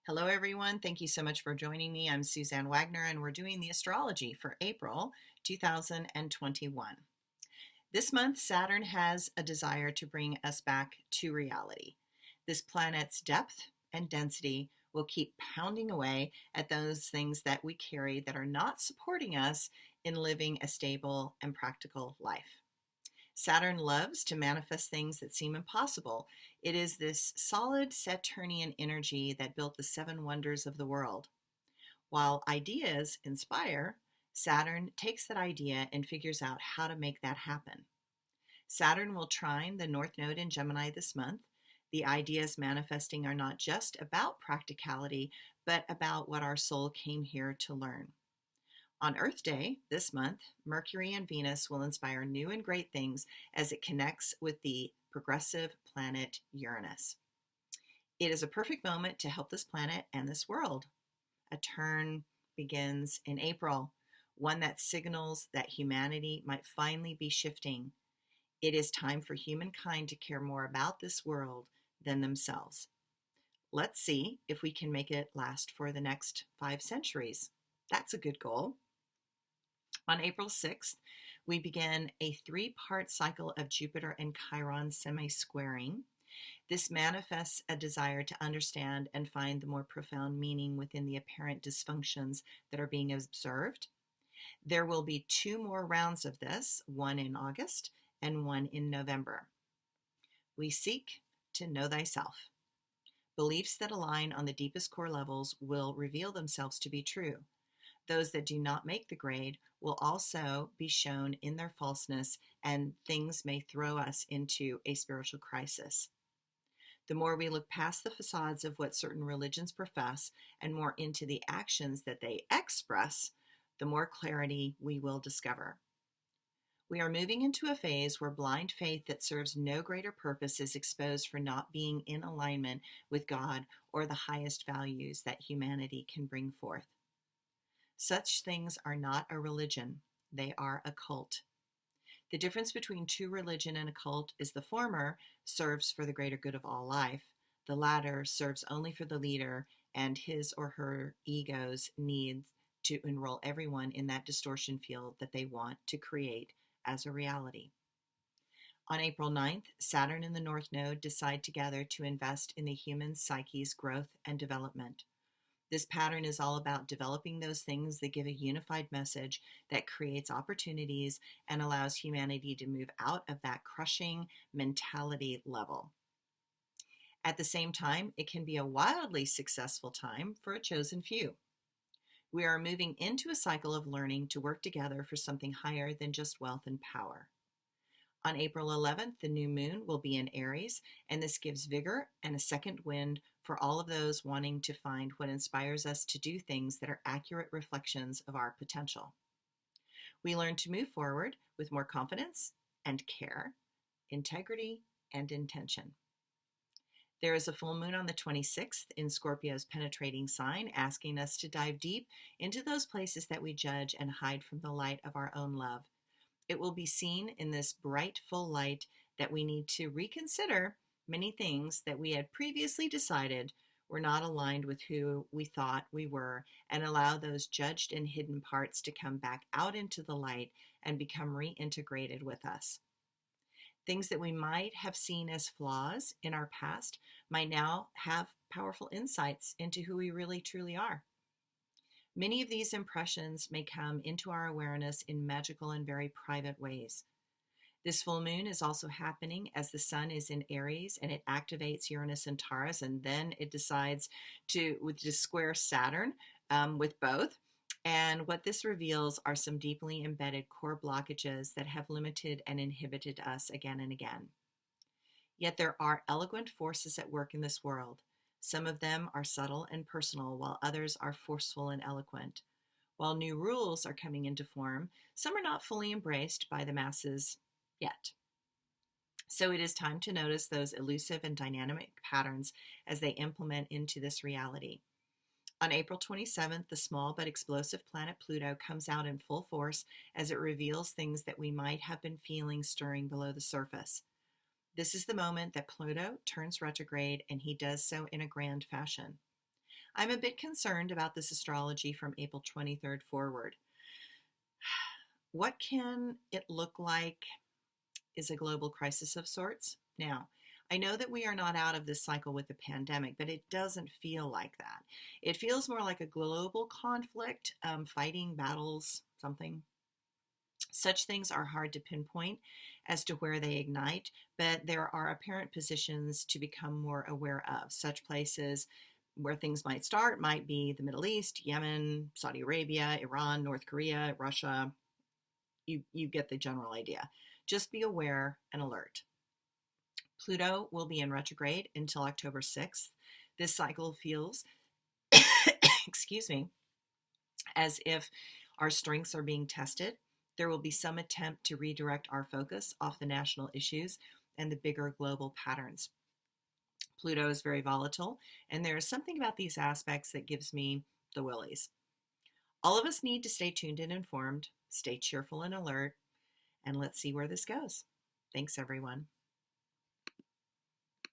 Hello, everyone. Thank you so much for joining me. I'm Suzanne Wagner, and we're doing the astrology for April 2021. This month, Saturn has a desire to bring us back to reality. This planet's depth and density will keep pounding away at those things that we carry that are not supporting us in living a stable and practical life. Saturn loves to manifest things that seem impossible. It is this solid Saturnian energy that built the seven wonders of the world. While ideas inspire, Saturn takes that idea and figures out how to make that happen. Saturn will trine the North Node in Gemini this month. The ideas manifesting are not just about practicality, but about what our soul came here to learn. On Earth Day this month, Mercury and Venus will inspire new and great things as it connects with the progressive planet Uranus. It is a perfect moment to help this planet and this world. A turn begins in April, one that signals that humanity might finally be shifting. It is time for humankind to care more about this world than themselves. Let's see if we can make it last for the next 5 centuries. That's a good goal. On April 6th, we begin a 3-part cycle of Jupiter and Chiron semi-squaring. This manifests a desire to understand and find the more profound meaning within the apparent dysfunctions that are being observed. There will be 2 more rounds of this, one in August and one in November. We seek to know thyself. Beliefs that align on the deepest core levels will reveal themselves to be true. Those that do not make the grade will also be shown in their falseness, and things may throw us into a spiritual crisis. The more we look past the facades of what certain religions profess and more into the actions that they express, the more clarity we will discover. We are moving into a phase where blind faith that serves no greater purpose is exposed for not being in alignment with God or the highest values that humanity can bring forth. Such things are not a religion, they are a cult. The difference between true religion and a cult is the former serves for the greater good of all life. The latter serves only for the leader and his or her ego's needs to enroll everyone in that distortion field that they want to create as a reality. On April 9th, Saturn and the North Node decide together to invest in the human psyche's growth and development. This pattern is all about developing those things that give a unified message that creates opportunities and allows humanity to move out of that crushing mentality level. At the same time, it can be a wildly successful time for a chosen few. We are moving into a cycle of learning to work together for something higher than just wealth and power. On April 11th, the new moon will be in Aries, and this gives vigor and a second wind for all of those wanting to find what inspires us to do things that are accurate reflections of our potential. We learn to move forward with more confidence and care, integrity, and intention. There is a full moon on the 26th in Scorpio's penetrating sign, asking us to dive deep into those places that we judge and hide from the light of our own love. It will be seen in this bright, full light that we need to reconsider many things that we had previously decided were not aligned with who we thought we were, and allow those judged and hidden parts to come back out into the light and become reintegrated with us. Things that we might have seen as flaws in our past might now have powerful insights into who we really truly are. Many of these impressions may come into our awareness in magical and very private ways. This full moon is also happening as the sun is in Aries, and it activates Uranus and Taurus, and then it decides to square Saturn with both. And what this reveals are some deeply embedded core blockages that have limited and inhibited us again and again. Yet there are eloquent forces at work in this world. Some of them are subtle and personal, while others are forceful and eloquent. While new rules are coming into form, some are not fully embraced by the masses yet. So it is time to notice those elusive and dynamic patterns as they implement into this reality. On April 27th, the small but explosive planet Pluto comes out in full force as it reveals things that we might have been feeling stirring below the surface. This is the moment that Pluto turns retrograde, and he does so in a grand fashion. I'm a bit concerned about this astrology from April 23rd forward. What can it look like is a global crisis of sorts? Now, I know that we are not out of this cycle with the pandemic, but it doesn't feel like that. It feels more like a global conflict, fighting battles, something. Such things are hard to pinpoint as to where they ignite, but there are apparent positions to become more aware of. Such places where things might start might be the Middle East, Yemen, Saudi Arabia, Iran, North Korea, Russia. You get the general idea. Just be aware and alert. Pluto will be in retrograde until October 6th. This cycle feels, excuse me, as if our strengths are being tested. There will be some attempt to redirect our focus off the national issues and the bigger global patterns. Pluto is very volatile, and there is something about these aspects that gives me the willies. All of us need to stay tuned and informed, stay cheerful and alert, and let's see where this goes. Thanks, everyone.